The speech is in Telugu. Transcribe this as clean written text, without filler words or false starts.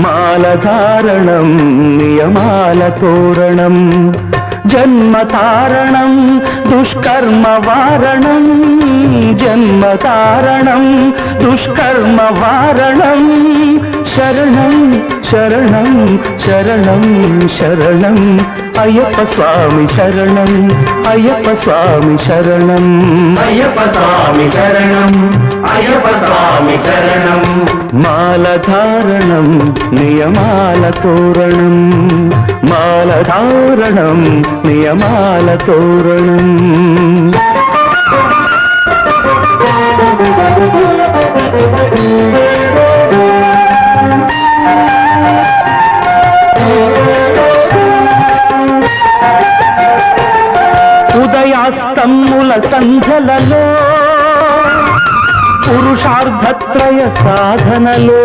మాలధారణం నియమాల తోరణం జన్మతారణం దుష్కర్మ వారణం జన్మతారణం దుష్కర్మ వారణం శరణం శరణం శరణం శరణం అయ్యప్ప స్వామి శరణం అయ్యప్ప స్వామి శరణం అయ్యప్ప స్వామి శరణం అయ్యప్ప స్వామి శరణం మాలధారణం నియమాల తోరణం మాలధారణం నియమాల తోరణం ఉదయాస్తమ్ముల సంధ్యలలో పురుషార్థత్రయ సాధనలో